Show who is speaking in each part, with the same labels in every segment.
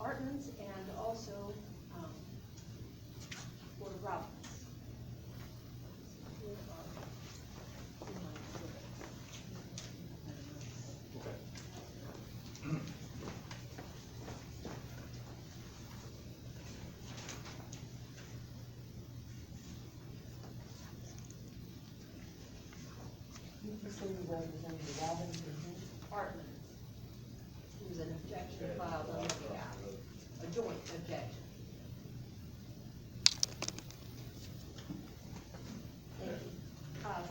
Speaker 1: Artman's and also for Robbins. Artman's. It was an objection filed on their behalf, a joint objection. Thank you.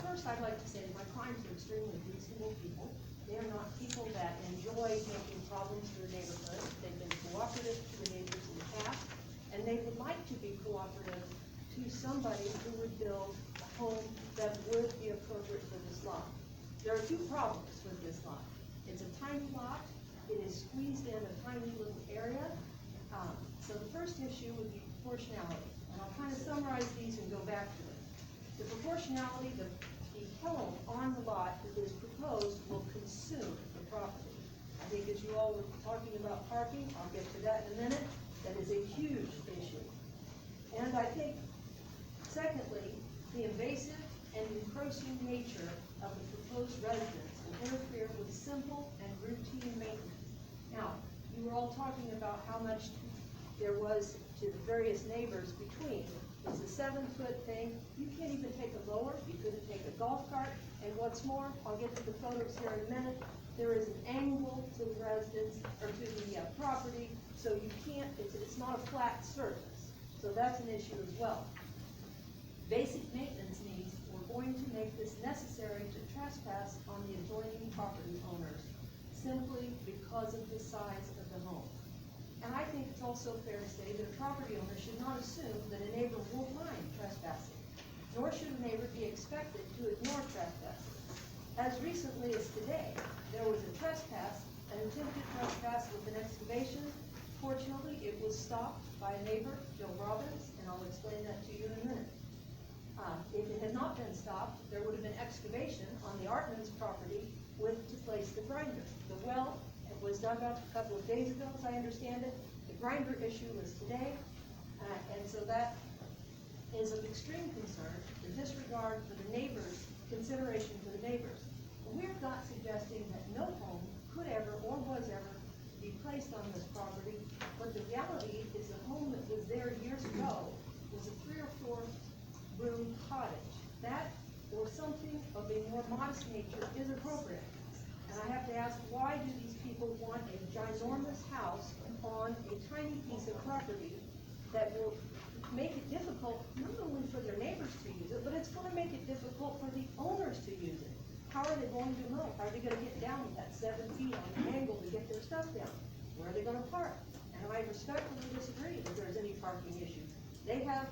Speaker 1: First, I'd like to say that my clients are extremely reasonable people. They are not people that enjoy making problems to the neighborhood. They've been cooperative to the neighbors in the past, and they would like to be cooperative to somebody who would build a home that would be appropriate for this lot. There are two problems with this lot. It's a tiny lot. It is squeezed in a tiny little area. So the first issue would be proportionality. And I'll kind of summarize these and go back to it. The proportionality, the home on the lot that is proposed will consume the property. I think as you all were talking about parking, I'll get to that in a minute, that is a huge issue. And I think, secondly, the invasive and encroaching nature of the proposed residence will interfere with simple and routine maintenance. Now, you were all talking about how much there was to the various neighbors between. It's a 7-foot thing. You can't even take a mower. You couldn't take a golf cart. And what's more, I'll get to the photos here in a minute. There is an angle to the residence or to the property, so you can't. It's not a flat surface. So that's an issue as well. Basic maintenance needs were going to make this necessary to trespass on the adjoining property owners simply because of the size of the home. And I think it's also fair to say that a property owner should not assume that a neighbor will mind trespassing, nor should a neighbor be expected to ignore trespassing. As recently as today, there was a trespass, an attempted trespass with an excavation. Fortunately, it was stopped by a neighbor, Joe Robbins, and I'll explain that to you in a minute. If it had not been stopped, there would have been excavation on the Artman's property to place the grinder. The well was dug up a couple of days ago, as I understand it. The grinder issue was today, and so that is of extreme concern, the disregard for the neighbors, consideration for the neighbors. We're not suggesting that no home could ever or was ever be placed on this property, but the reality is the home that was there years ago was a 3 or 4 room cottage. That or something of a more modest nature is appropriate. And I have to ask, why do these people want a ginormous house on a tiny piece of property that will make it difficult not only for their neighbors to use it, but it's going to make it difficult for the owners to use it? How are they going to know? Are they going to get down that 7 feet on an angle to get their stuff down? Where are they going to park? And I respectfully disagree that there's any parking issue. They have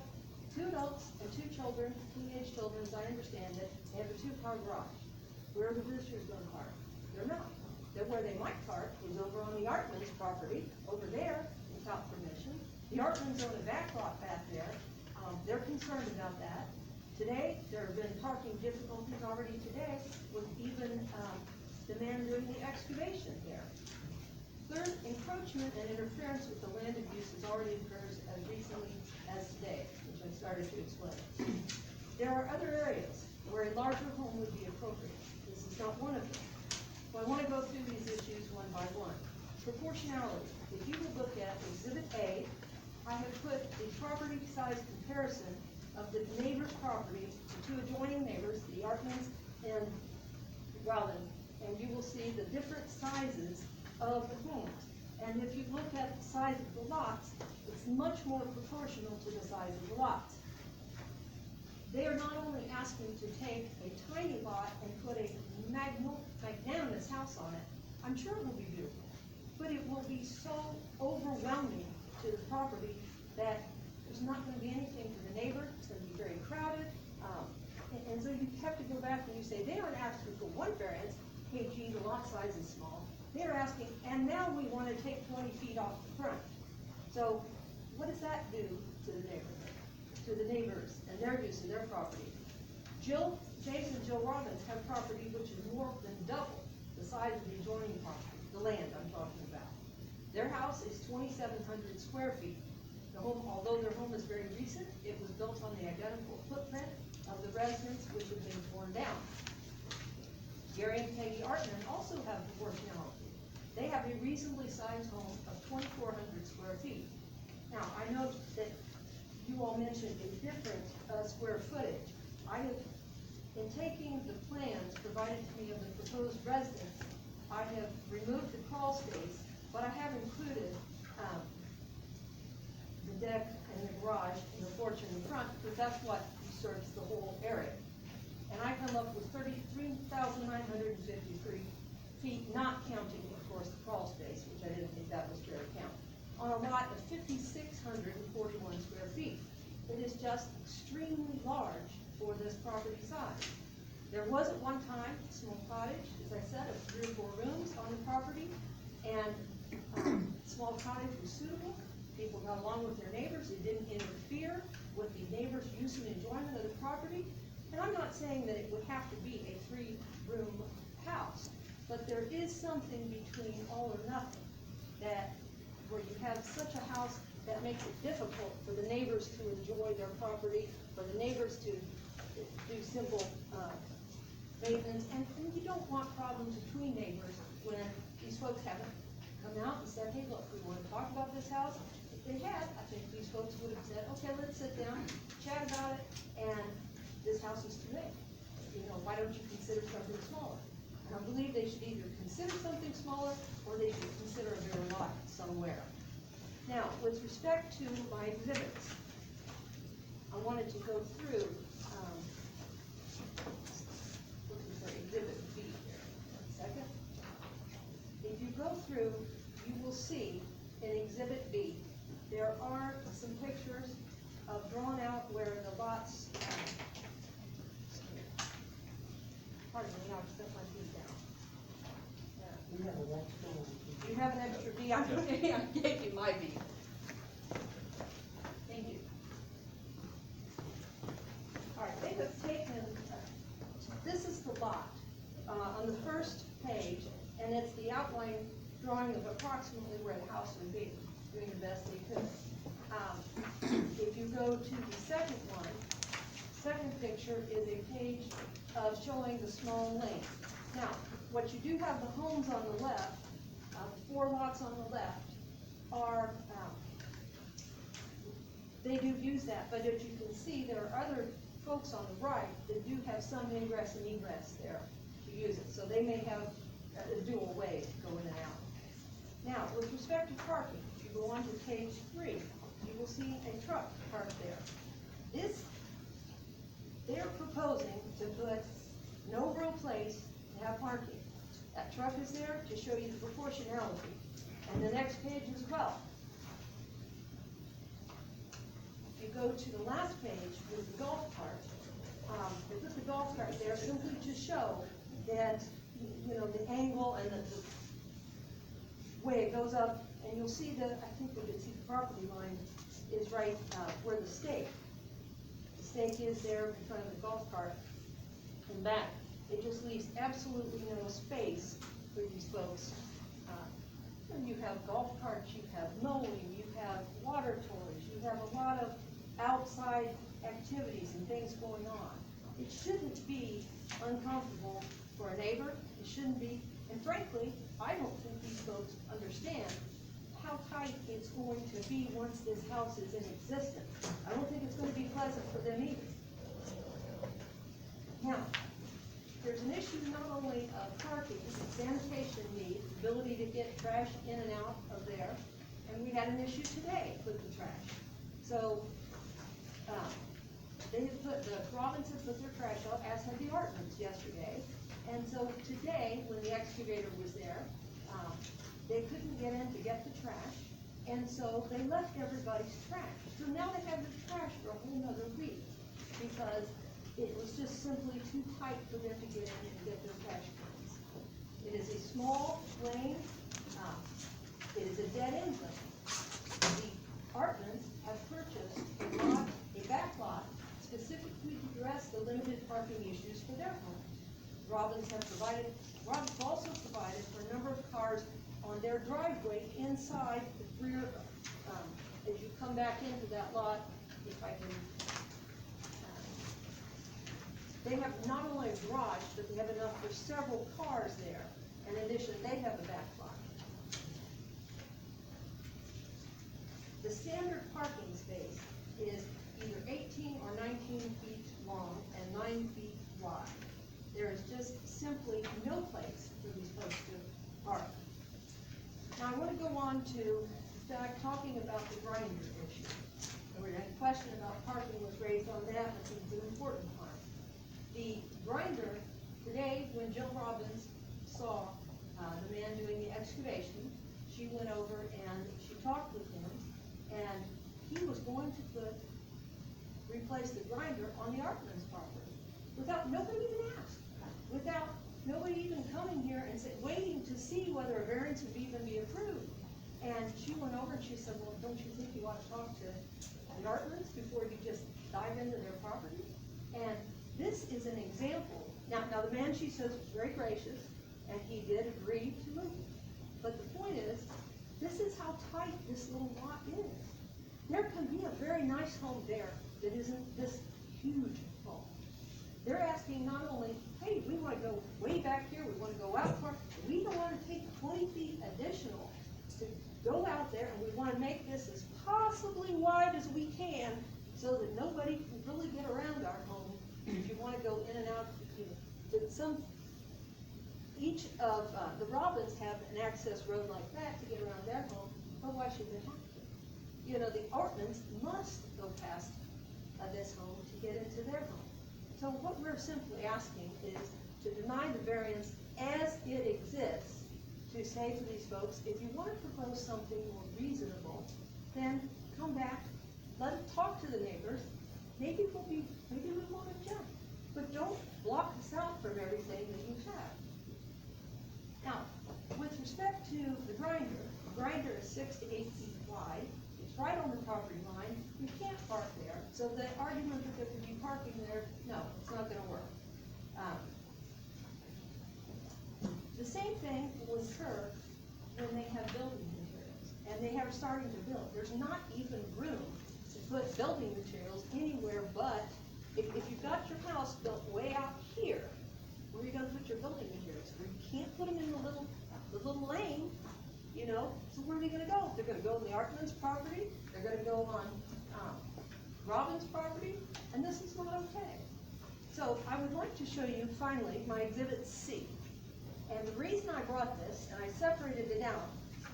Speaker 1: 2 adults and 2 children, teenage children, as I understand it. They have a 2-car garage. Where are the visitors going to park? They're not. Where they might park is over on the Artman's property, over there, without permission. The Artman's own a back lot back there. They're concerned about that. Today, there have been parking difficulties already today with even the man doing the excavation there. Third, encroachment and interference with the land abuse has already occurred as recently as today, which I started to explain. There are other areas where a larger home would be appropriate. This is not one of them. So I want to go through these issues one by one. Proportionality. If you would look at Exhibit A, I have put the property size comparison of the neighbor's property, the 2 adjoining neighbors, the Artmans and Rowland, and you will see the different sizes of the homes. And if you look at the size of the lots, it's much more proportional to the size of the lots. They are not only asking to take a tiny lot and put a magnanimous house on it. I'm sure it will be beautiful, but it will be so overwhelming to the property that there's not going to be anything for the neighbor. It's going to be very crowded. And so you have to go back and you say, they aren't asking for one variance. Hey, gee, the lot size is small. They're asking, and now we want to take 20 feet off the front. So what does that do to the neighborhood, to the neighbors and their use of their property? James and Jill Robbins have property which is more than double the size of the adjoining property, the land I'm talking about. Their house is 2,700 square feet. The home, although their home is very recent, it was built on the identical footprint of the residence which had been torn down. Gary and Peggy Artman also have proportionality. They have a reasonably sized home of 2,400 square feet. Now, I note that you all mentioned a different square footage. I have, in taking the plans provided to me of the proposed residence, I have removed the crawl space, but I have included the deck and the garage and the porch in the front, because that's what usurps the whole area. And I come up with 33,953 feet, not counting, of course, the crawl space, which I didn't think that was fair to count, on a lot of 5,641 square feet. It is just extremely large for this property size. There was at one time a small cottage, as I said, of 3 or 4 rooms on the property, and small cottage was suitable. People got along with their neighbors. It didn't interfere with the neighbors' use and enjoyment of the property. And I'm not saying that it would have to be a 3-room house, but there is something between all or nothing, that where you have such a house that makes it difficult for the neighbors to enjoy their property, for the neighbors to do simple maintenance, and you don't want problems between neighbors when these folks haven't come out and said, hey, look, we want to talk about this house. If they had, I think these folks would have said, okay, let's sit down, chat about it, and this house is too big. You know, why don't you consider something smaller? And I believe they should either consider something smaller, or they should consider a bigger lot somewhere. Now, with respect to my exhibits, I wanted to go through, exhibit B here. 1 second. If you go through, you will see in exhibit B, there are some pictures of drawn out where the lots, pardon me, I'll set my feet down. You have an extra B. I gave you my B. Thank you. All right, they have taken, this is the lot on the first page, and it's the outline drawing of approximately where the house would be, doing the best they could. If you go to the second one, second picture is a page of showing the small lane. Now, what you do have the homes on the left, 4 lots on the left, are, they do use that, but as you can see, there are other folks on the right that do have some ingress and egress there to use it. So they may have a dual way to go in and out. Now, with respect to parking, if you go on to page 3, you will see a truck parked there. They're proposing to put no real place to have parking. That truck is there to show you the proportionality. And the next page as well. If you go to the last page with the golf cart, they put the golf cart there simply to show that, you know, the angle and the way it goes up, and you'll see that, I think we can see the property line is right where the stake is there in front of the golf cart and back. It just leaves absolutely no space for these folks. And you have golf carts, you have mowing, you have water toys, you have a lot of outside activities and things going on. It shouldn't be uncomfortable for a neighbor. It shouldn't be, and frankly, I don't think these folks understand how tight it's going to be once this house is in existence. I don't think it's going to be pleasant for them either. Now, there's an issue not only of parking, sanitation needs, ability to get trash in and out of there, and we had an issue today with the trash. So, they had put, the Robinsons put their trash out, as had the Artmans yesterday, and so today, when the excavator was there, they couldn't get in to get the trash, and so they left everybody's trash. So now they have the trash for a whole nother week, because it was just simply too tight for them to get in and get their trash cans. It is a small lane, it is a dead-end lane. The Artmans have purchased a back lot specifically to address the limited parking issues for their homes. Robbins also provided for a number of cars on on their driveway inside the rear, as you come back into that lot, if I can, they have not only a garage, but they have enough for several cars there. In addition, they have a back lot. The standard parking space is either 18 or 19 feet long and 9 feet wide. There is just simply no place for these folks to park. Now I want to go on to talking about the grinder issue. There was a question about parking was raised on that, I think it's an important part. The grinder, today when Jill Robbins saw the man doing the excavation, she went over and she talked with him, and he was going to replace the grinder on the Artman's property without, nobody even asked, without nobody even coming here and waiting to see whether a variance would even be approved. And she went over and she said, well, don't you think you ought to talk to the Artman's before you just dive into their property? And this is an example. Now the man, she says, was very gracious, and he did agree to move it. But the point is, this is how tight this little lot is. There can be a very nice home there that isn't this huge home. They're asking not only, hey, we want to go way back here, we want to go out far, we don't want to take 20 feet additional to go out there, and we want to make this as possibly wide as we can so that nobody can really get around our home. If you want to go in and out, each of the Robins have an access road like that to get around their home, but why should they have to? You know, the Ortmans must go past this home to get into their home. So what we're simply asking is to deny the variance as it exists, to say to these folks, if you want to propose something more reasonable, then come back, talk to the neighbors, maybe we won't object, but don't block us out from everything that you have. Now, with respect to the grinder is 6 to 8 feet wide. It's right on the property line. You can't park there. So the argument that there could be parking there, no, it's not going to work. The same thing will occur when they have building materials, and they are starting to build. There's not even room to put building materials anywhere but, if you've got your house built way out here, where are you going to put your building materials? Where you can't put them in the little lane, you know, so where are they going to go? They're going to go on the Artman's property, they're going to go on Robin's property, and this is not okay. So I would like to show you finally my Exhibit C. And the reason I brought this, and I separated it out,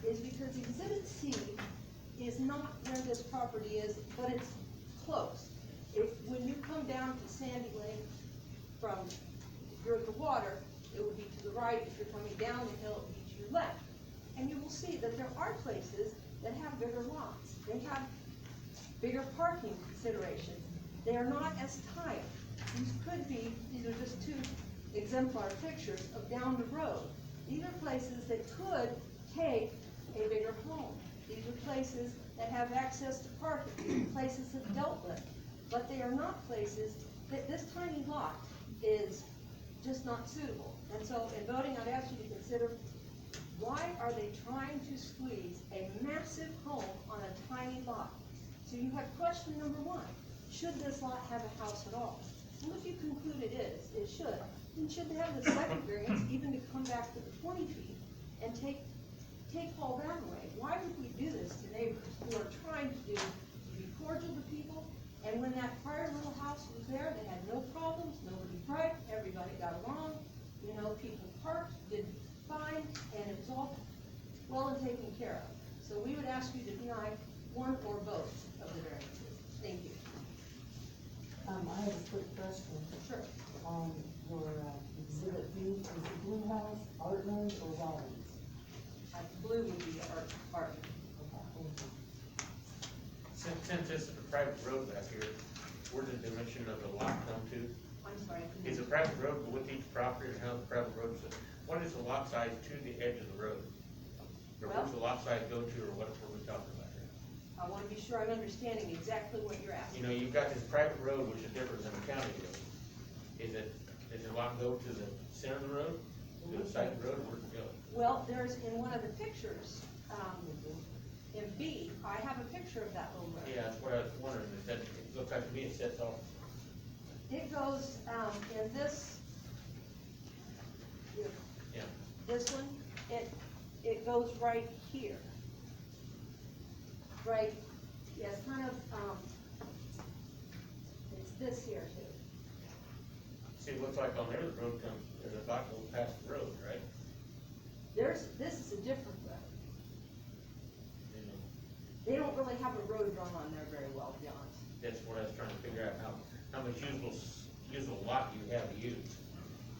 Speaker 1: is because Exhibit C is not where this property is, but it's close. When you come down to Sandy Lake from, if you're at the water, it would be to the right. If you're coming down the hill, it would be to your left. And you will see that there are places that have bigger lots. They have bigger parking considerations. They are not as tight. These are just two exemplar pictures of down the road. These are places that could take a bigger home. These are places that have access to parking. These are places that dealt with. But they are not places that this tiny lot is just not suitable. And so in voting, I'd ask you to consider, why are they trying to squeeze a massive home on a tiny lot? So you have question number one, should this lot have a house at all? Well, if you conclude it should, then should they have the second variance even to come back to the 20 feet and take all that away? Why would we do this to neighbors who are trying to be cordial to people? And when that prior little house was there, they had no problems, nobody griped, everybody got along, you know, people parked, did fine, and it was all well and taken care of. So we would ask you to deny one or both of the variances. Thank you.
Speaker 2: I have a quick question.
Speaker 1: Sure.
Speaker 2: On your Exhibit B, is it Blue House, Artman's, or Rollins?
Speaker 1: Blue would be art.
Speaker 2: Okay, thank you.
Speaker 3: Since this is a private road back here, where the dimension of the lot come to?
Speaker 1: I'm sorry.
Speaker 3: Is a private road with each property, and how the private road is, what is the lot size to the edge of the road? Or what's the lot size go to, or what are we talking about here?
Speaker 1: I want to be sure I'm understanding exactly what you're asking.
Speaker 3: You know, you've got this private road, which is different than a county road. Does the lot go to the center of the road? To the side of the road, where's it go?
Speaker 1: Well, there's, in one of the pictures, in B, I have a picture of that little road.
Speaker 3: Yeah, that's what I was wondering, is that, it looks like to me it sets off,
Speaker 1: It goes, in this,
Speaker 3: yeah.
Speaker 1: this one, it goes right here. Right, yeah, it's kind of, it's this here too.
Speaker 3: See, it looks like on there, the road comes, there's a dock goes past the road, right?
Speaker 1: This is a different road.
Speaker 3: And
Speaker 1: They don't really have a road drawn on there very well, to be honest.
Speaker 3: that's what I was trying to figure out, how much usable lot you have to use.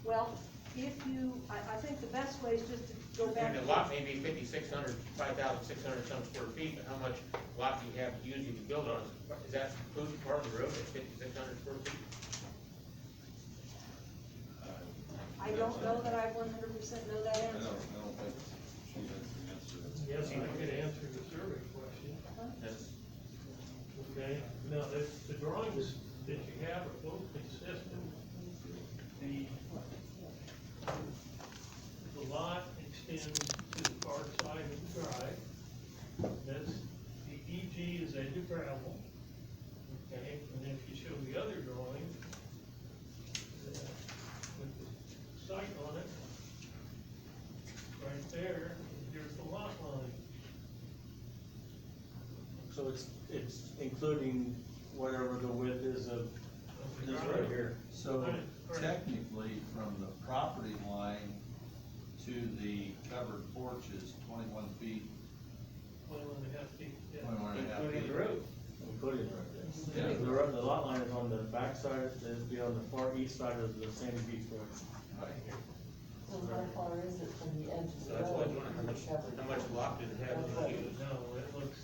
Speaker 1: Well, if you, I think the best way is just to go back.
Speaker 3: And the lot may be 5,600, 5,600 some square feet, but how much lot do you have to use you can build on? Is that included part of the road at 5,600 square feet?
Speaker 1: I don't know that I 100% know that
Speaker 4: I
Speaker 1: answer.
Speaker 4: don't think she has the answer.
Speaker 5: Yes, I could answer the survey question.
Speaker 3: That's,
Speaker 5: Okay, now, the drawings that you have are both consistent. The lot extends to the far side of the drive. That's, the EG is edge of gravel. Okay, and if you show the other drawing, with the site on it, right there, here's the lot line.
Speaker 6: So it's including whatever the width is of this right here.
Speaker 4: So
Speaker 5: Right, right.
Speaker 4: technically, from the property line to the covered porch is 21 feet,
Speaker 5: 1.5 feet, yeah.
Speaker 4: 21 and a half
Speaker 3: including
Speaker 4: feet.
Speaker 3: the road.
Speaker 6: Including right there.
Speaker 4: Yeah.
Speaker 6: The lot line is on the back side, it'd be on the far east side of the Sandy Beach Road.
Speaker 4: Right.
Speaker 2: So how far is it from the edge of
Speaker 3: So
Speaker 2: the
Speaker 3: that's why I was
Speaker 2: road?
Speaker 3: wondering how much lot did it have to use?
Speaker 5: No, it looks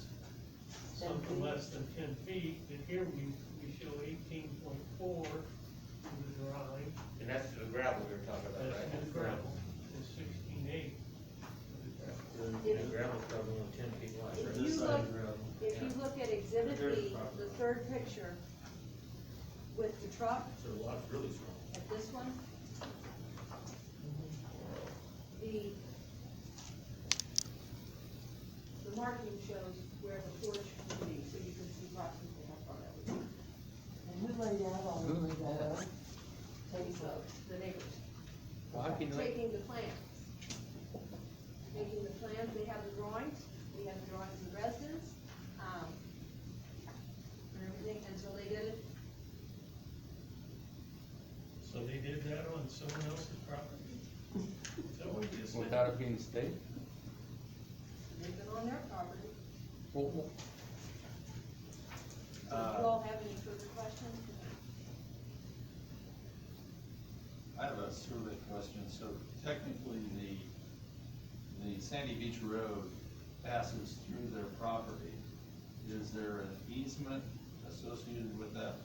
Speaker 5: something less than 10 feet, and here we show 18.4 to the drive,
Speaker 3: And that's the gravel we were talking about,
Speaker 5: that's
Speaker 3: right?
Speaker 5: the gravel, and 16.8.
Speaker 3: The gravel's probably only 10 feet wide,
Speaker 1: If
Speaker 3: right?
Speaker 1: you
Speaker 6: This side
Speaker 1: look,
Speaker 6: of the road.
Speaker 1: if you look at exhibit
Speaker 6: There's
Speaker 1: B,
Speaker 6: the property.
Speaker 1: the third picture, with the truck,
Speaker 3: So the lot's really small.
Speaker 1: at this one, the marking shows where the porch would be, so you can see approximately how far that would be.
Speaker 2: And who laid out all of that? Takes
Speaker 1: So,
Speaker 2: up.
Speaker 1: the neighbors.
Speaker 7: Well, how can you,
Speaker 1: Taking the plans. Taking the plans, they have the drawings, we have the drawings of residence, and everything, and so they did it.
Speaker 5: So they did that on someone else's property? So we just.
Speaker 7: without it being state?
Speaker 1: They've been on their property.
Speaker 7: Well,
Speaker 1: So do you all have any further questions?
Speaker 4: I have a survey question. So technically, the Sandy Beach Road passes through their property. Is there an easement associated with that?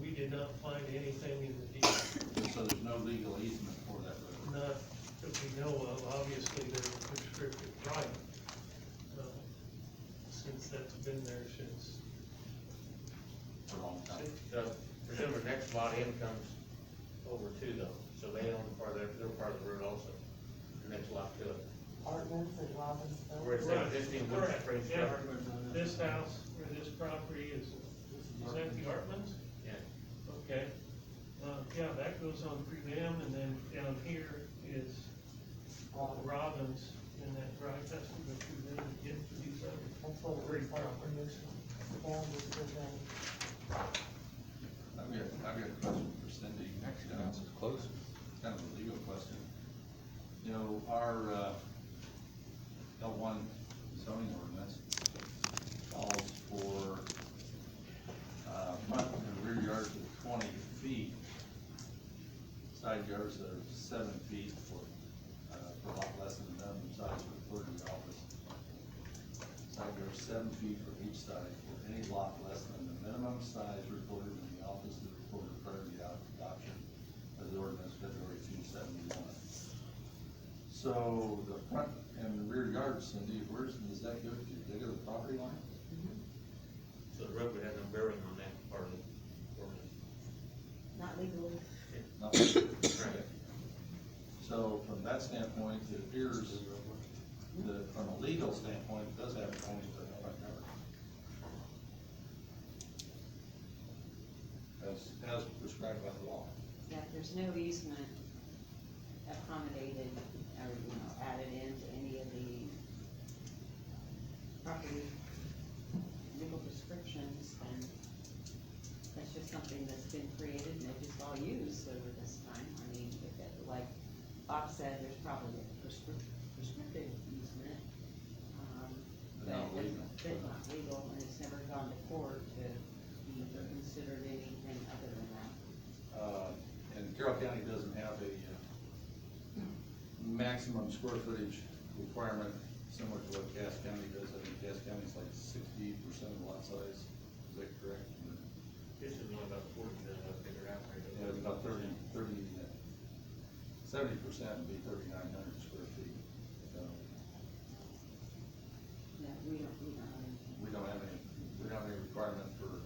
Speaker 5: We did not find anything in the deed,
Speaker 4: So there's no legal easement for that road?
Speaker 5: not that we know of, obviously there's a prescriptive right. Since that's been there since.
Speaker 4: For a long time.
Speaker 3: So presume the next lot in comes over too though, so they own part of their part of the road also, the next lot to it.
Speaker 2: Apartments at Robbinsville.
Speaker 3: Where it's
Speaker 5: Right.
Speaker 3: existing wood
Speaker 5: Correct.
Speaker 3: frame
Speaker 5: Yeah.
Speaker 3: structure.
Speaker 5: This house, where this property is that the Artman's?
Speaker 3: Yeah.
Speaker 5: Okay, yeah, that goes on through them, and then down here is Robbins, and that drive has to go through them to get to these other.
Speaker 2: That's what it was like initially. Down this way.
Speaker 4: I've got a question for Cindy.
Speaker 7: actually, that's close.
Speaker 4: Kind of a legal question. You know, our, L1 zoning ordinance calls for, front and rear yards of 20 feet. Side yards are 7 feet for a lot less than the minimum size recorded in the office. Side yards 7 feet for each side for any lot less than the minimum size recorded in the office of the recorder prior to the adoption of the ordinance February 271. So the front and the rear yard, Cindy, does that go to? They go to the property line?
Speaker 3: So the road would have no bearing on that part of the ordinance.
Speaker 2: Not legally.
Speaker 4: Not-
Speaker 3: Right.
Speaker 4: So from that standpoint, standpoint, it appears that from a legal standpoint, it does have its own front yard. As prescribed by the law.
Speaker 8: Yeah, there's no easement accommodated or, added into any of the property legal descriptions, and that's just something that's been created and they just all used over this time. I mean, if it, like Bob said, there's probably a prescriptive easement,
Speaker 4: They're not legal.
Speaker 8: That's not legal, and it's never gone to court to be considered anything other than that.
Speaker 4: And Carroll County doesn't have a maximum square footage requirement similar to what Cass County does. I think Cass County's like 60% of the lot size, is that correct?
Speaker 3: This is only about 40 that I figured out right
Speaker 4: Yeah, it's about 70% would be 3,900 square feet. So
Speaker 8: Yeah, we don't have anything.
Speaker 4: we don't have any requirement for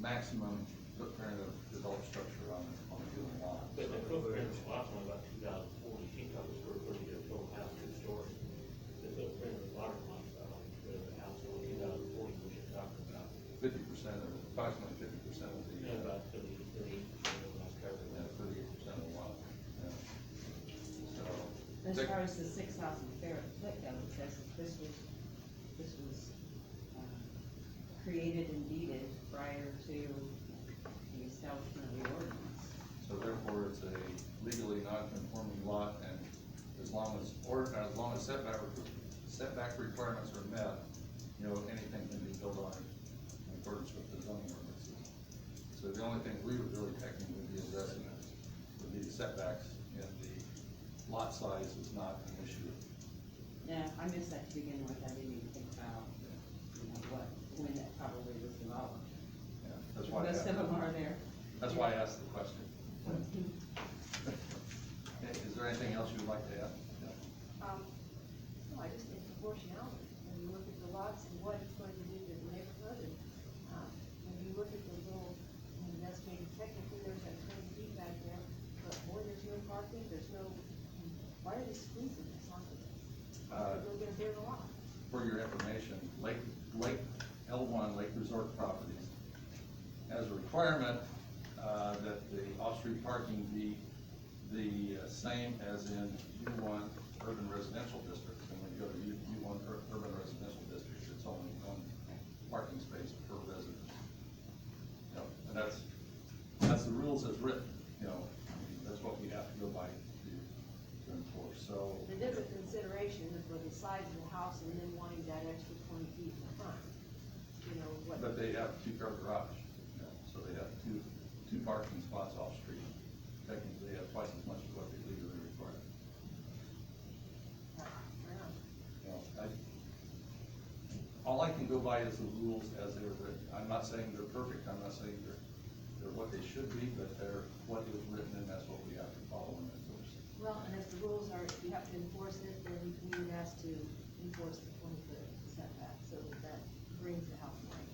Speaker 4: maximum footprint of developed structure on a given lot.
Speaker 3: But the footprint of the lot's only about 2,040 feet, that was for a total house, 2 stories. The footprint of the water lot's about, the house only 2,040, which you're talking about.
Speaker 4: 50% of it, approximately 50% of the.
Speaker 3: And about 38% of the lot's covered.
Speaker 4: Yeah, 38% of the lot. Yeah. So.
Speaker 8: As far as the 6,000 square foot goes, it says that this was created and deeded prior to the establishment of the ordinance.
Speaker 4: So therefore, it's a legally non-conforming lot, and as long as setback requirements are met, anything can be built on in accordance with the zoning ordinances. So the only thing we would really technically be addressing would be the setbacks, and the lot size is not an issue.
Speaker 8: Yeah, I missed that to begin with, I didn't even think about, when that probably was developed.
Speaker 4: Yeah, that's why I
Speaker 8: Most of them are there.
Speaker 4: That's why I asked the question. Okay, is there anything else you'd like to add?
Speaker 1: No, I just think proportionality, when you look at the lots and what it's going to do to the neighborhood, and, when you look at the little, that's maybe technically there's that 20 feet back there, but boy, there's no parking, there's no, why are they squeezing this onto this? They'll get a bigger lot.
Speaker 4: For your information, Lake L1, Lake Resort Properties, has a requirement that the off-street parking be the same as in U1 urban residential districts. And when you go to U1 urban residential districts, it's only one parking space per resident. And that's the rules as written. That's what we have to go by to enforce. So.
Speaker 1: It is a consideration for the size of the house and then wanting that extra 20 feet in the front.
Speaker 4: But they have 2-car garage, so they have two parking spots off street. Technically, they have twice as much as what they legally require. All I can go by is the rules as they were written. I'm not saying they're perfect, I'm not saying they're what they should be, but they're what is written, and that's what we have to follow and enforce.
Speaker 1: Well, and if the rules are, you have to enforce it, then we would ask to enforce the 20-foot setback, so that brings the house line.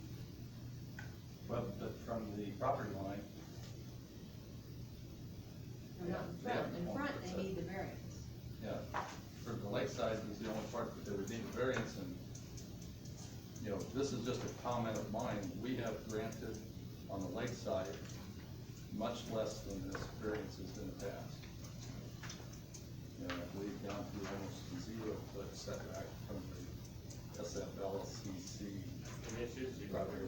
Speaker 4: Well, but from the property line.
Speaker 1: No, not in front, in front, they need the variance.
Speaker 4: Yeah, for the lakeside is the only part that they would need a variance, and, this is just a comment of mine. We have granted on the lakeside much less than this variances in the past. I believe down to almost 0-foot setback from the SFLCC.
Speaker 3: And this is the property.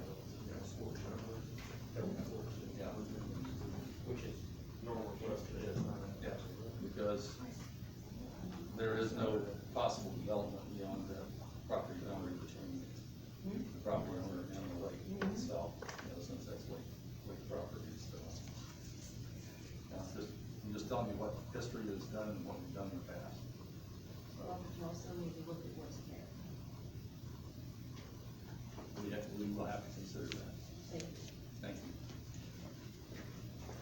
Speaker 4: Yeah.
Speaker 3: Which is normal for us to do.
Speaker 4: Yeah, because there is no possible development beyond the property boundary between the property owner and the lake itself, since that's lake property, so. I'm just telling you what history has done and what we've done in the past.
Speaker 1: Well, but you also need to look at what's there.
Speaker 4: We will have to consider that.
Speaker 1: Thank you.
Speaker 4: Thank you.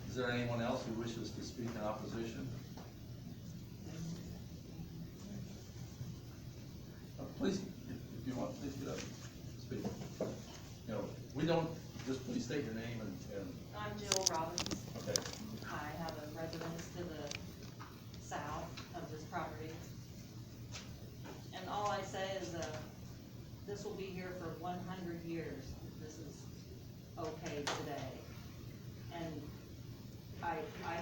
Speaker 4: Is there anyone else who wishes to speak in opposition? Please, if you want, please get up and speak. We don't, just please state your name and,
Speaker 9: I'm Jill Robbins.
Speaker 4: okay.
Speaker 9: I have a residence to the south of this property. And all I say is, this will be here for 100 years, if this is okay today. And I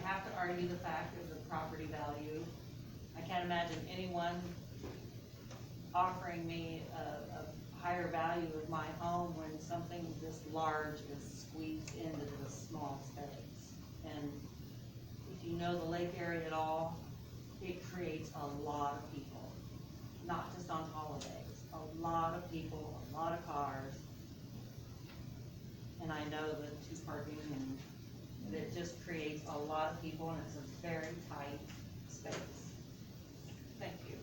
Speaker 9: have to argue the fact of the property value. I can't imagine anyone offering me a higher value of my home when something this large is squeezed into this small space. And if you know the lake area at all, it creates a lot of people, not just on holidays, a lot of people, a lot of cars. And I know the two parking, and it just creates a lot of people, and it's a very tight space. Thank you.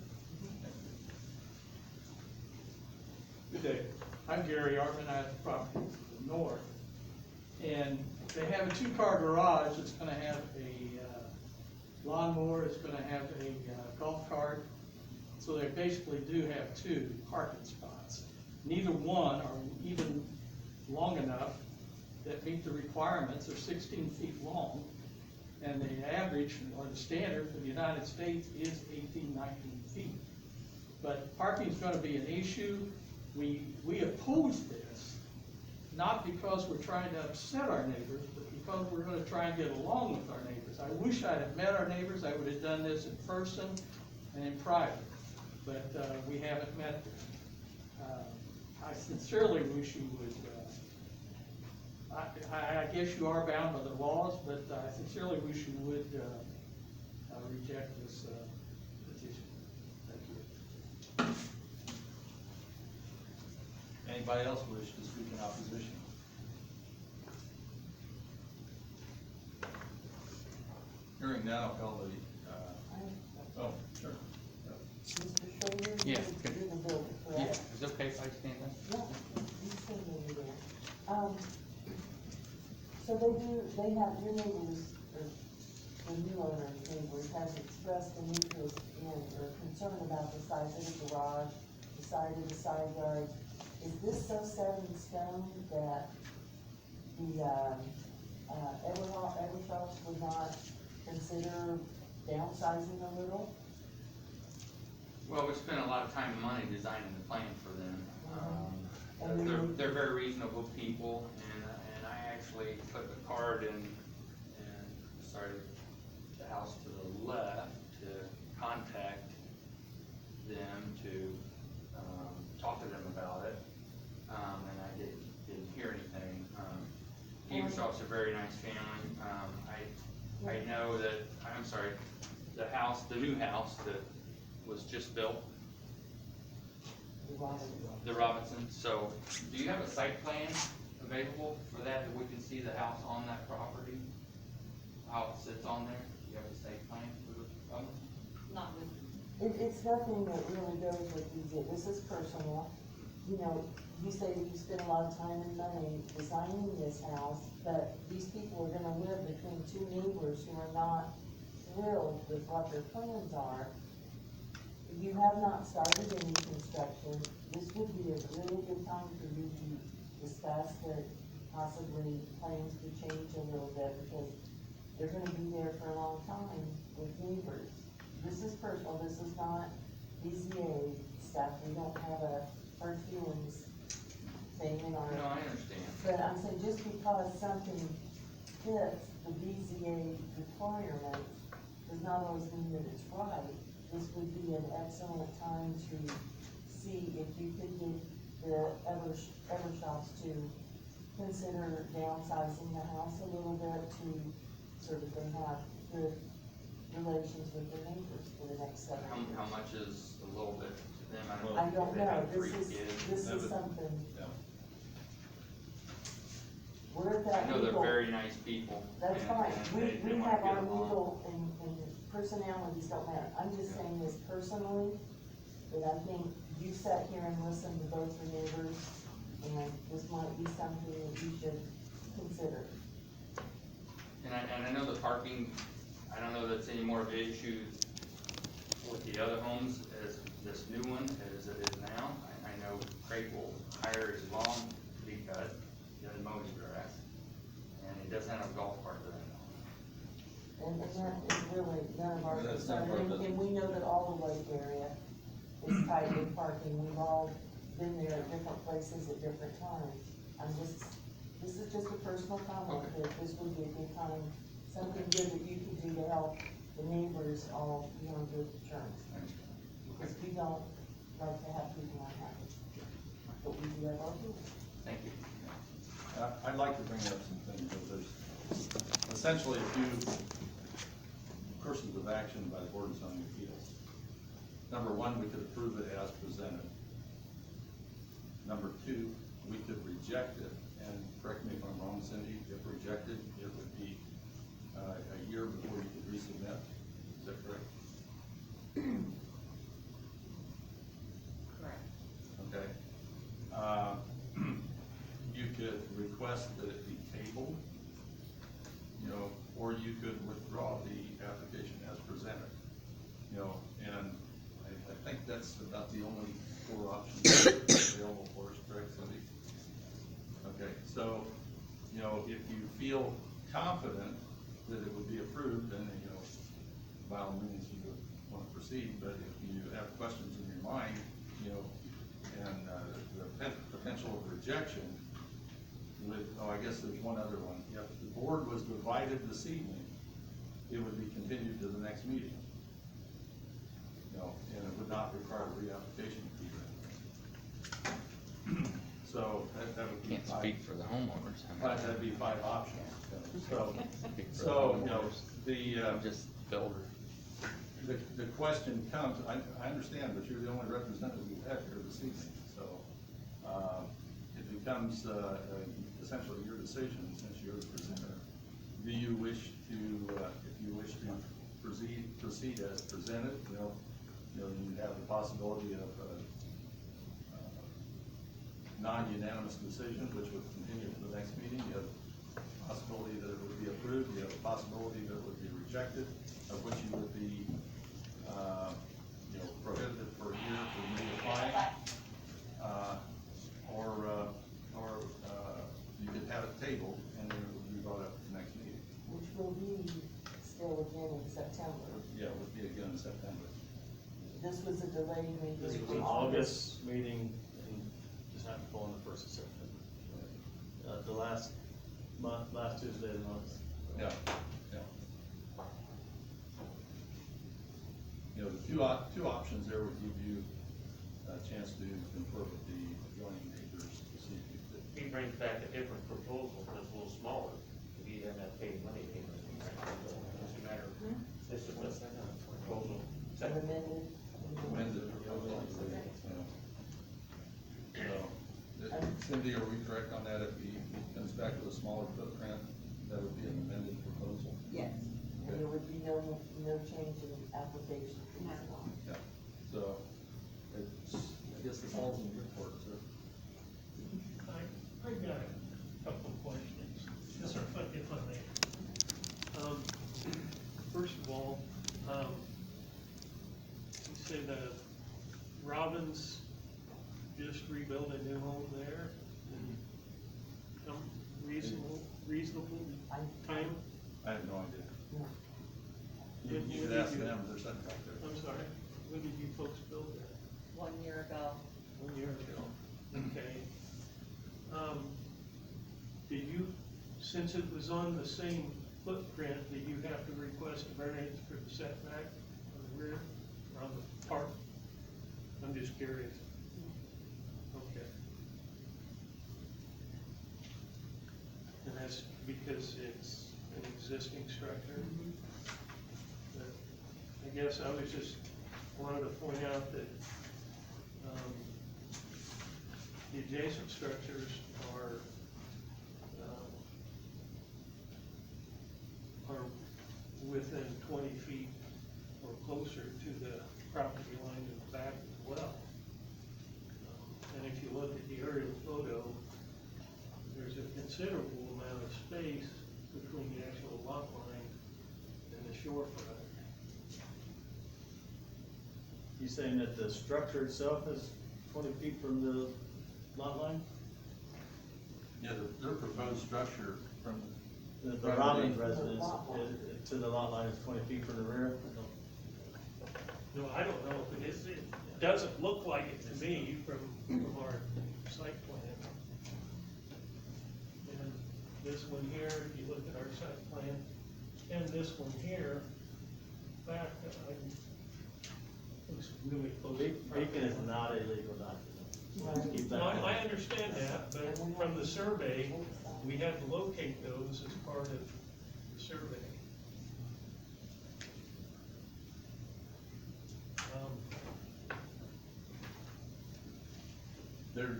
Speaker 10: Good day. I'm Gary Artman. I have the property to the north. And they have a two-car garage. It's gonna have a lawnmower. It's gonna have a golf cart. So they basically do have two parking spots. Neither one are even long enough that meet the requirements. They're 16 feet long. And the average, or the standard for the United States is 18, 19 feet. But parking is gonna be an issue. We oppose this, not because we're trying to upset our neighbors, but because we're gonna try and get along with our neighbors. I wish I'd have met our neighbors. I would have done this in person and in private, but we haven't met them. I sincerely wish you would, I guess you are bound by the laws, but I sincerely wish you would reject this petition. Thank you.
Speaker 4: Anybody else wish to speak in opposition? Hearing none, I'll call the, oh, sure.
Speaker 2: Mr. Schrader?
Speaker 7: Yeah,
Speaker 2: You're
Speaker 7: good.
Speaker 2: the builder,
Speaker 7: Yeah,
Speaker 2: correct?
Speaker 7: is it okay if I stand up?
Speaker 2: Yeah, you stand over there. So they have, your neighbors, or the new owner's neighbors has expressed an interest in, or concern about the size of the garage, the size of the side yard. Is this so set in stone that the, Evershops would not consider downsizing a little?
Speaker 11: Well, we spent a lot of time and money designing the plan for them.
Speaker 2: And
Speaker 11: They're very reasonable people, and I actually put the card in, and started the house to the left to contact them to, talk to them about it. And I didn't hear anything. Evershops are a very nice family. I know that, I'm sorry, the new house that was just built, the Robinson. So, do you have a site plan available for that we can see the house on that property? How it sits on there? Do you have a site plan for the Robinson?
Speaker 9: Not with,
Speaker 2: It's nothing that really goes with BZA. This is personal. You know, you say that you spend a lot of time and money designing this house, but these people are gonna live between two neighbors who are not thrilled with what their plans are. You have not started any construction. This would be a really good time for you to discuss that possibly plans could change a little bit, because they're gonna be there for a long time with neighbors. This is personal, this is not BZA stuff. We don't have a hurt feelings thing in our.
Speaker 11: No, I understand.
Speaker 2: But I'm saying, just because something fits the BZA requirements does not always mean that it's right. This would be an excellent time to see if you could get the Evershops to consider downsizing the house a little bit to, so that they have good relations with their neighbors for the next 7 years.
Speaker 11: How much is a little bit to them?
Speaker 2: I don't
Speaker 11: They
Speaker 2: know,
Speaker 11: have
Speaker 2: this
Speaker 11: 3
Speaker 2: is,
Speaker 11: kids.
Speaker 2: this
Speaker 4: That
Speaker 2: is
Speaker 4: would-
Speaker 2: something,
Speaker 4: Yeah.
Speaker 2: we're at that
Speaker 11: I know they're
Speaker 2: legal.
Speaker 11: very nice people.
Speaker 2: That's
Speaker 11: and-
Speaker 2: fine,
Speaker 11: and they
Speaker 2: we
Speaker 11: wanna
Speaker 2: have
Speaker 11: get
Speaker 2: our
Speaker 11: along.
Speaker 2: legal and personalities don't matter. I'm just saying this personally, that I think you sat here and listened to both your neighbors, and this might be something that you should consider.
Speaker 11: And I know the parking, I don't know that's any more of an issue with the other homes as this new one as it is now. I know Craig will hire his lawn to be cut, he doesn't mow his grass, and he doesn't have a golf cart that I know.
Speaker 2: And that is really none of our
Speaker 4: That's none
Speaker 2: concern,
Speaker 4: of our
Speaker 2: and
Speaker 4: business.
Speaker 2: we know that all the lake area is tight with parking, we've all been there at different places at different times. This is just a personal comment,
Speaker 4: Okay.
Speaker 2: that this would be a good time, something good that you could do to help the neighbors all be on good terms. Because we don't like to have people unhappy, but we do have our rules.
Speaker 11: Thank you.
Speaker 4: I'd like to bring up some things, but there's essentially a few courses of action by the Board of Zoning Appeals. Number one, we could approve it as presented. Number two, we could reject it, and correct me if I'm wrong, Cindy, if rejected, it would be a year before you could resubmit. Is that correct?
Speaker 8: Correct.
Speaker 4: Okay. You could request that it be tabled, or you could withdraw the application as presented. And I think that's about the only 4 options available for us, correct, Cindy? Okay, so, if you feel confident that it would be approved, then, by all means, you would want to proceed, but if you have questions in your mind, and the potential of rejection I guess there's one other one. If the board was divided this evening, it would be continued to the next meeting. And it would not require a reapplication fee. So that would be
Speaker 7: Can't
Speaker 4: 5.
Speaker 7: speak for the homeowners.
Speaker 4: That'd be 5 options. So,
Speaker 7: Speak for the
Speaker 4: so,
Speaker 7: homeowners. I'm just builder.
Speaker 4: the question comes, I understand, but you're the only representative we have here this evening, so, it becomes, essentially your decision, since you're the presenter. Do you wish to, if you wish to proceed as presented, you have the possibility of non-unanimous decision, which would continue to the next meeting. You have the possibility that it would be approved, you have a possibility that it would be rejected, of which you would be, prohibited for a year from reapplying. Or you could have it tabled and then it would be brought up at the next meeting.
Speaker 2: Which will be still again in September.
Speaker 4: Yeah, it would be again in September.
Speaker 2: This was a delay maybe.
Speaker 6: This was
Speaker 2: from
Speaker 6: an August meeting, and just happened to fall on the 1st of September. The last Tuesday of the month.
Speaker 4: Yeah, yeah. The two options there would give you a chance to confer with the adjoining neighbors to see if you could.
Speaker 3: He brings back a different proposal that's a little smaller, if he doesn't have to pay money, it's just a matter of, it's a proposal.
Speaker 2: An amended.
Speaker 4: Amended. So, Cindy, are we correct on that? If he comes back with a smaller footprint, that would be an amended proposal?
Speaker 8: Yes.
Speaker 2: And there would be no change in application fees at all.
Speaker 4: Yeah. So, I guess it falls in your court, sir.
Speaker 5: I got a couple of questions.
Speaker 4: Yes, sir.
Speaker 5: If I may. First of all, you say that Robin's just rebuilt a new home there, and some reasonable time?
Speaker 4: I have no idea.
Speaker 2: No.
Speaker 4: You could ask them, they're sitting back there.
Speaker 5: I'm sorry, when did you folks build that?
Speaker 9: 1 year ago.
Speaker 5: 1 year ago. Okay. Did you, since it was on the same footprint, did you have to request a variance for the setback on the rear, or on the park? I'm just curious. Okay. And that's because it's an existing structure? But I guess I was just wanted to point out that, the adjacent structures are within 20 feet or closer to the property line in the back as well. And if you look at the aerial photo, there's a considerable amount of space between the actual lot line and the shorefront.
Speaker 6: You saying that the structure itself is 20 feet from the lot line?
Speaker 4: Yeah, their proposed structure from
Speaker 6: The Robbins residence, to the lot line is 20 feet from the rear.
Speaker 5: No, I don't know if it is, it doesn't look like it to me from our site plan. And this one here, if you look at our site plan, and this one here, back, looks really close. to the property
Speaker 6: Beacon is
Speaker 5: line.
Speaker 6: not a legal document.
Speaker 2: Right.
Speaker 6: Keep
Speaker 5: No,
Speaker 6: that in
Speaker 5: I
Speaker 6: mind.
Speaker 5: understand that, but from the survey, we had to locate those as part of the survey.
Speaker 4: There,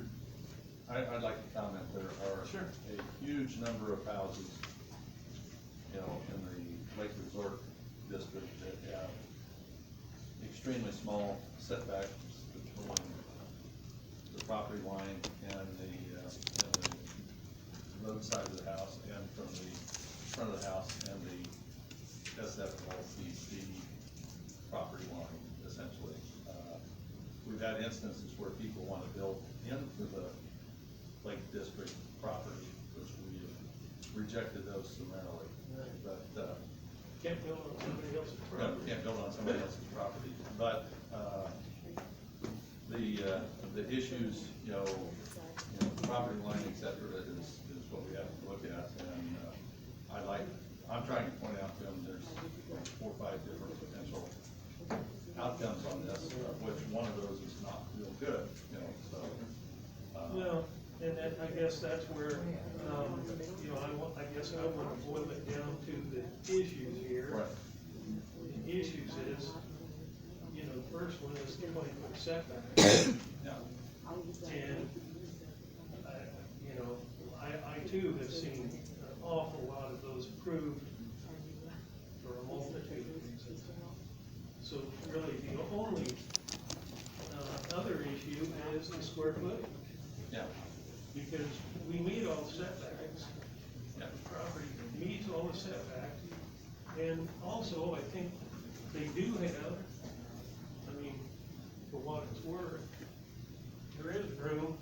Speaker 4: I'd like to comment, there are
Speaker 5: Sure.
Speaker 4: a huge number of houses, you know, in the Lake Resort District that have extremely small setbacks between the property line and the roadside of the house, and from the front of the house and the SFLCC property line, essentially. We've had instances where people want to build into the Lake District property, which we have rejected those summarily. But,
Speaker 5: Can't build on somebody else's
Speaker 4: no,
Speaker 5: property.
Speaker 4: can't build on somebody else's property, but, the issues, property line, et cetera, is what we have to look at, and, I'm trying to point out to them, there's 4 or 5 different potential outcomes on this, of which one of those is not real good, so.
Speaker 5: Well, and then I guess that's where, I guess I want to boil it down to the issues here.
Speaker 4: Right.
Speaker 5: The issues is, the first one is the 20-foot setback.
Speaker 4: Yeah.
Speaker 5: And, I too have seen an awful lot of those approved for a multitude of reasons. So really, the only, other issue is the square footage,
Speaker 4: Yeah,
Speaker 5: because we meet all the setbacks.
Speaker 4: yeah.
Speaker 5: The property meets all the setbacks, and also, I think they do have, for what it's worth, there is room.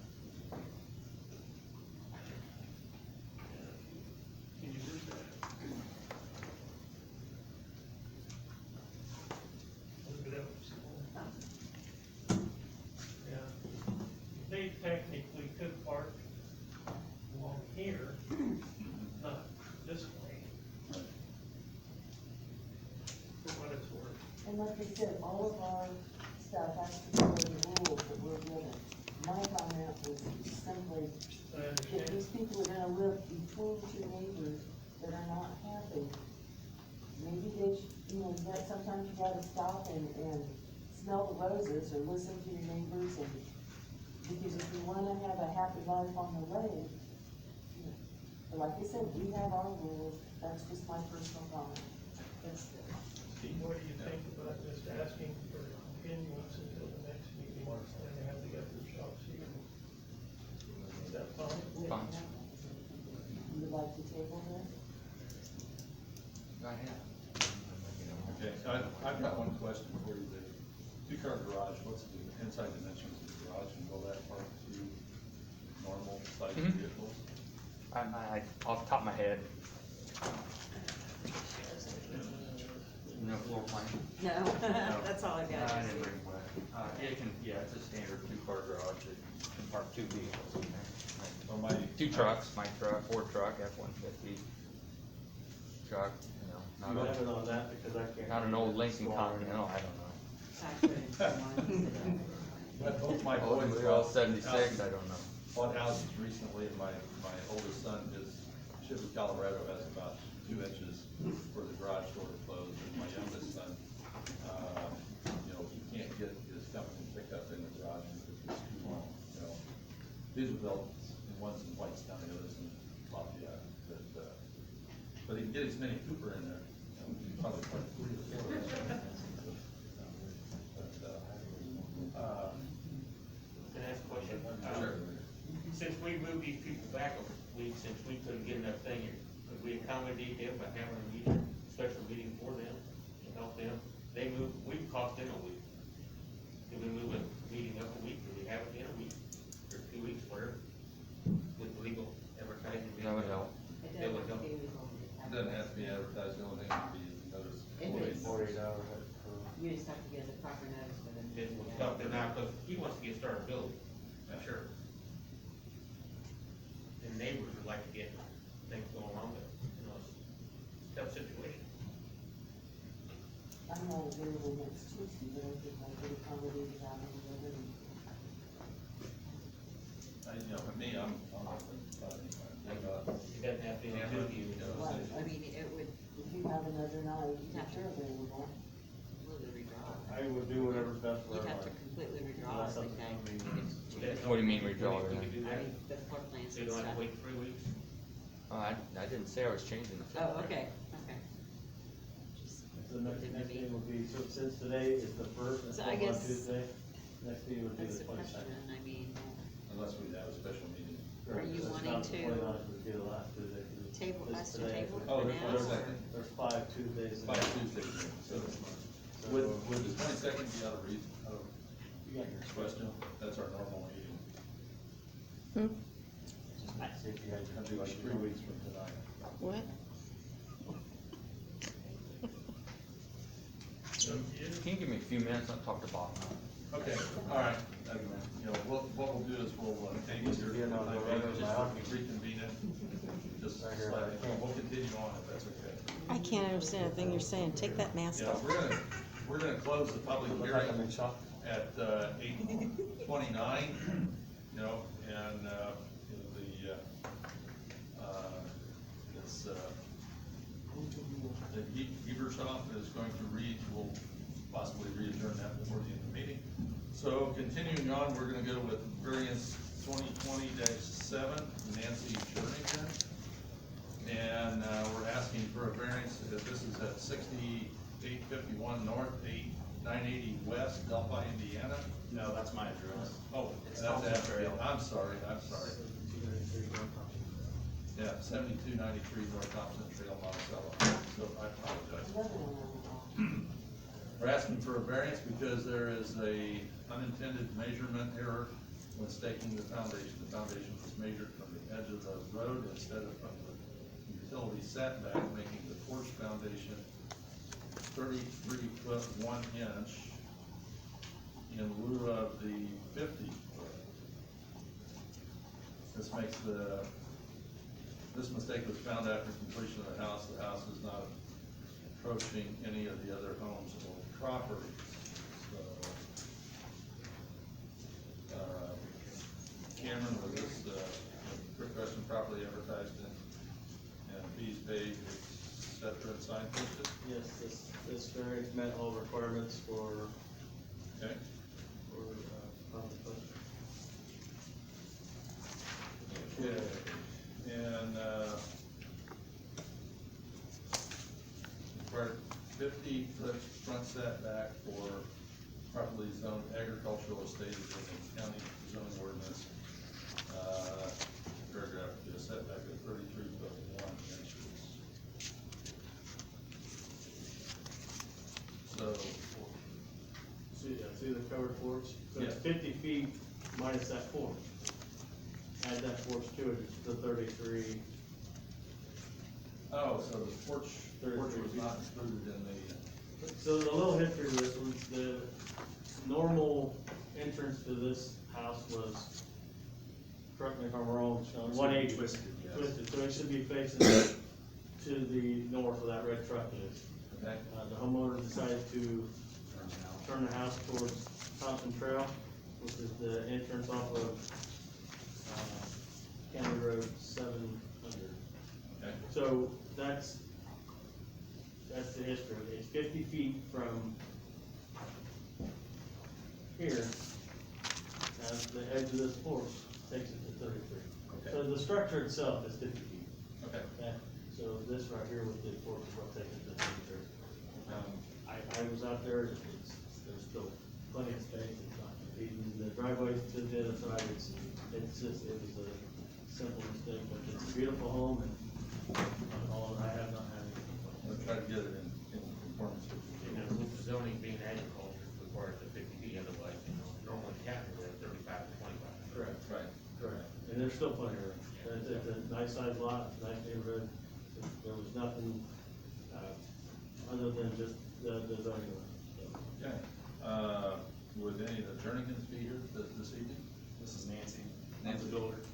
Speaker 5: Can you do that? Look it up. Yeah, they technically could park along here, not this way, for what it's worth.
Speaker 2: And like I said, all of our stuff has to follow the rules that we're given. My comment was simply,
Speaker 5: I
Speaker 2: if
Speaker 5: understand.
Speaker 2: these people are gonna live between two neighbors that are not happy, maybe they should, that sometimes you gotta stop and smell the roses or listen to your neighbors, and, because if you wanna have a happy life on the lake, but like I said, we have our rules, that's just my personal comment.
Speaker 5: Steve, what do you think about just asking for continuance until the next meeting, and they have to get their shops here? Is that fine?
Speaker 7: Fine.
Speaker 2: You would like to table this?
Speaker 7: Go ahead.
Speaker 4: Okay, I've got one question for you, the two-car garage, what's the inside dimensions of the garage, and will that park two normal size
Speaker 7: Mhm.
Speaker 4: vehicles?
Speaker 7: Off the top of my head. No floor plan?
Speaker 9: No, that's all I've got.
Speaker 7: I didn't bring one. It's a standard two-car garage that you can park 2 vehicles in there.
Speaker 4: Or my.
Speaker 7: 2 trucks, my truck, Ford truck, F-150 truck,
Speaker 6: You
Speaker 7: not
Speaker 6: have it on that because I can't.
Speaker 7: an old Lincoln
Speaker 6: Smaller.
Speaker 7: Continental, I don't know.
Speaker 4: But both my
Speaker 7: Oh,
Speaker 4: boys.
Speaker 7: they're all
Speaker 4: bought
Speaker 7: 76,
Speaker 4: houses-
Speaker 7: I don't know.
Speaker 4: Bought houses recently, and my oldest son, his Chevy Colorado has about 2 inches for the garage door to close, and my youngest son, he can't get his company pickup in the garage because it's too long, These were built, one's in Whitestown, the other's in Lafayette, but he can get his Mini Cooper in there, probably 3 or 4.
Speaker 3: Can I ask a question?
Speaker 4: Sure.
Speaker 3: Since we moved these people back a week, since we couldn't get enough thing, could we accommodate them by having a meeting, special meeting for them, to help them? They moved, we cost them a week. Did we move a meeting up a week, did we have it in a week, or 2 weeks, whatever, with legal advertising?
Speaker 7: That would help.
Speaker 3: It would help. for now, because he wants to get started building, I'm sure. And neighbors would like to get things going along, but, you know, it's a tough situation.
Speaker 2: I'm not available next Tuesday, but I think I could accommodate that in the other.
Speaker 4: You know, for me, I'm open, but
Speaker 3: It doesn't have to be on Tuesday.
Speaker 2: Right,
Speaker 8: I mean, it would
Speaker 2: if you have another night, if you're available.
Speaker 8: completely redraw.
Speaker 6: I would do whatever's best for
Speaker 8: You'd have to
Speaker 6: everybody.
Speaker 8: completely redraw
Speaker 6: Unless
Speaker 8: everything.
Speaker 6: something
Speaker 8: You could change-
Speaker 7: What do you mean redraw
Speaker 3: We
Speaker 7: it?
Speaker 3: could do
Speaker 8: I
Speaker 3: that.
Speaker 8: mean, the floor plans
Speaker 3: So you
Speaker 8: and
Speaker 3: don't have
Speaker 8: stuff.
Speaker 3: to wait 3 weeks?
Speaker 7: I didn't say I was changing the floor.
Speaker 8: Oh, okay, okay. Just-
Speaker 6: The next meeting will be, so since today is the first, and
Speaker 8: So I
Speaker 6: on
Speaker 8: guess-
Speaker 6: Tuesday, next meeting would be
Speaker 8: That's
Speaker 6: the
Speaker 8: the question,
Speaker 6: 22nd.
Speaker 8: I mean,
Speaker 4: unless we have a special meeting.
Speaker 8: Are you
Speaker 6: It's
Speaker 8: wanting
Speaker 6: not the
Speaker 8: to
Speaker 6: 29th, would be the last Tuesday. 'cause it's
Speaker 8: table,
Speaker 6: this
Speaker 8: us to
Speaker 6: today.
Speaker 8: table
Speaker 4: Oh,
Speaker 8: for
Speaker 4: there's
Speaker 8: now,
Speaker 4: one
Speaker 8: or?
Speaker 4: second.
Speaker 6: There's 5 Tuesdays. in
Speaker 4: By
Speaker 6: there.
Speaker 4: Tuesday, so this month.
Speaker 6: So-
Speaker 4: Would the 22nd be out of reason, out of
Speaker 6: You got your
Speaker 4: question? That's our normal meeting.
Speaker 6: See if you had
Speaker 4: It'd be like 3 weeks from tonight.
Speaker 12: What?
Speaker 7: Can you give me a few minutes? I'll talk to Bob.
Speaker 4: Okay, all right. You know, what we'll do is we'll take it here, just reconvene it. Just slightly, we'll continue on if that's okay.
Speaker 12: I can't understand a thing you're saying. Take that mask
Speaker 4: Yeah,
Speaker 12: off.
Speaker 4: we're gonna close the public
Speaker 6: Look like I'm
Speaker 4: hearing
Speaker 6: in shock.
Speaker 4: at 8:29, you know, and, you know, it's, the Eversoft is going to will possibly re-adjourn that before the end of the meeting. So continuing on, we're gonna go with variance 2020-7, Nancy Jernigan. And, we're asking for a variance, this is at 6851 North, 980 West, Delphi, Indiana.
Speaker 6: No, that's my address.
Speaker 4: Oh,
Speaker 6: It's
Speaker 4: that's
Speaker 6: Thompson
Speaker 4: after,
Speaker 6: Trail.
Speaker 4: I'm sorry. Yeah, 7293 North Thompson Trail, Monticello, so I apologize.
Speaker 2: Another one.
Speaker 4: We're asking for a variance because there is a unintended measurement error when staking the foundation. The foundation was measured from the edge of the road instead of from the utility setback, making the porch foundation 33 foot 1 inch in lieu of the 50 foot. This mistake was found after completion of the house. The house is not approaching any of the other homes or properties. So, Cameron, was this, requesting properly advertised and fees paid, et cetera, and signed posted?
Speaker 6: Yes, this variance met all requirements for,
Speaker 4: Okay,
Speaker 6: public post.
Speaker 4: okay, and, required 50-foot front setback for properly zoned agricultural estate in the county zoning ordinance. Paragraph, the setback of 33 foot 1 inches. So,
Speaker 6: See the covered porch? So it's
Speaker 4: Yeah.
Speaker 6: 50 feet minus that porch. Add that porch to it, it's the 33.
Speaker 4: oh, so the porch was not included in the,
Speaker 6: So the little history of this was the normal entrance to this house was, correct me if I'm wrong, Sean, 180.
Speaker 4: twisted, yes.
Speaker 6: Twisted, so it should be facing to the north where that red truck is.
Speaker 4: Okay,
Speaker 6: The homeowner decided to turn the house towards Thompson Trail, which is the entrance off of, County Road 700.
Speaker 4: okay,
Speaker 6: So that's the history. It's 50 feet from here, as the edge of this porch takes it to 33. So
Speaker 4: okay,
Speaker 6: the structure itself is 50 feet.
Speaker 4: okay.
Speaker 6: Okay, so this right here with the porch is what takes it to 33. I was out there, there's still plenty of space, it's not competing, the driveway to the other side, it was a simple mistake, but it's a beautiful home, and I have not had any complaints.
Speaker 4: We'll try to get it in conformance with
Speaker 3: You know, with the zoning being agriculture requires the 50 feet, otherwise, you know, normally county we're at 35 to 25.
Speaker 6: Correct.
Speaker 4: Right.
Speaker 6: Correct, and there's still plenty of room, it's a nice sized lot, nice neighborhood, there was nothing, other than just the zoning. So,
Speaker 4: Okay, Would any of the Turnigans be here this evening?
Speaker 6: This is Nancy, Nancy Builder.